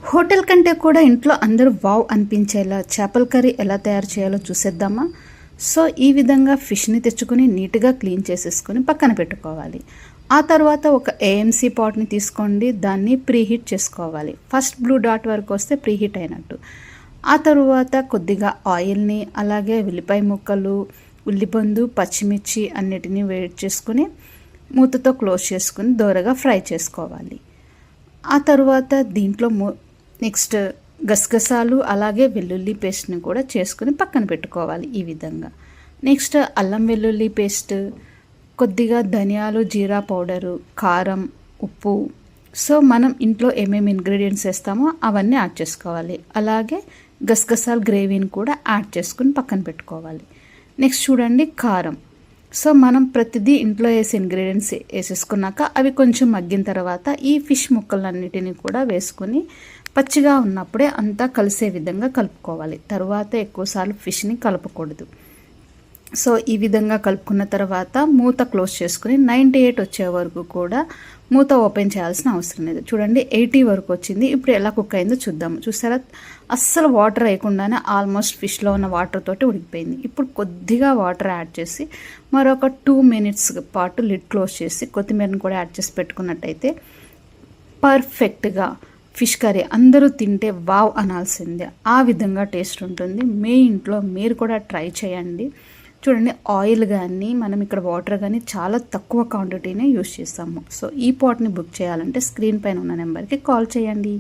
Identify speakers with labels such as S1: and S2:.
S1: Hotel కంటే కూడా ఇంట్లో అందరూ వావ్ అనిపించేలా చేపల కర్రీ ఎలా తయారు చేయాలో చూసేద్దామా. సో ఈ విధంగా ఫిష్ని తెచ్చుకొని నీట్గా క్లీన్ చేసేసుకొని పక్కన పెట్టుకోవాలి. ఆ తర్వాత ఒక ఏఎంసీ పాట్ని తీసుకోండి, దాన్ని ప్రీహీట్ చేసుకోవాలి. ఫస్ట్ బ్లూ డాట్ వరకు వస్తే ప్రీహీట్ అయినట్టు. ఆ తరువాత కొద్దిగా ఆయిల్ని, అలాగే ఉల్లిపాయ ముక్కలు, ఉల్లిపందు, పచ్చిమిర్చి అన్నిటినీ వేడి చేసుకుని మూతతో క్లోజ్ చేసుకుని దోరగా ఫ్రై చేసుకోవాలి. ఆ తరువాత దీంట్లో నెక్స్ట్ గసగసాలు, అలాగే వెల్లుల్లి పేస్ట్ని కూడా చేసుకుని పక్కన పెట్టుకోవాలి ఈ విధంగా. నెక్స్ట్ అల్లం వెల్లుల్లి పేస్ట్, కొద్దిగా ధనియాలు, జీరా పౌడరు, కారం, ఉప్పు. సో మనం ఇంట్లో ఏమేమి ఇంగ్రీడియంట్స్ వేస్తామో అవన్నీ యాడ్ చేసుకోవాలి. అలాగే గసగసాల గ్రేవీని కూడా యాడ్ చేసుకుని పక్కన పెట్టుకోవాలి. నెక్స్ట్ చూడండి కారం. సో మనం ప్రతిదీ ఇంట్లో వేసే ఇంగ్రీడియంట్స్ వేసేసుకున్నాక అవి కొంచెం మగ్గిన తర్వాత ఈ ఫిష్ ముక్కలన్నిటిని కూడా వేసుకుని పచ్చిగా ఉన్నప్పుడే అంతా కలిసే విధంగా కలుపుకోవాలి. తర్వాత ఎక్కువసార్లు ఫిష్ని కలపకూడదు. సో ఈ విధంగా కలుపుకున్న తర్వాత మూత క్లోజ్ చేసుకుని 98 వచ్చే వరకు కూడా మూత ఓపెన్ చేయాల్సిన అవసరం లేదు. చూడండి 80 వరకు వచ్చింది. ఇప్పుడు ఎలా కుక్ అయిందో చూద్దాము. చూసారా, అస్సలు వాటర్ వేయకుండానే ఆల్మోస్ట్ ఫిష్లో ఉన్న వాటర్ తోటి ఉడికిపోయింది. ఇప్పుడు కొద్దిగా వాటర్ యాడ్ చేసి మరొక 2 మినిట్స్ పాటు లిడ్ క్లోజ్ చేసి కొత్తిమీరని కూడా యాడ్ చేసి పెట్టుకున్నట్టయితే పర్ఫెక్ట్గా ఫిష్ కర్రీ అందరూ తింటే వావ్ అనాల్సిందే. ఆ విధంగా టేస్ట్ ఉంటుంది. మీ ఇంట్లో మీరు కూడా ట్రై చేయండి. చూడండి, ఆయిల్ కానీ మనం ఇక్కడ వాటర్ కానీ చాలా తక్కువ క్వాంటిటీనే యూస్ చేస్తాము. సో ఈ పాట్ని బుక్ చేయాలంటే స్క్రీన్ పైన ఉన్న నెంబర్కి కాల్ చేయండి.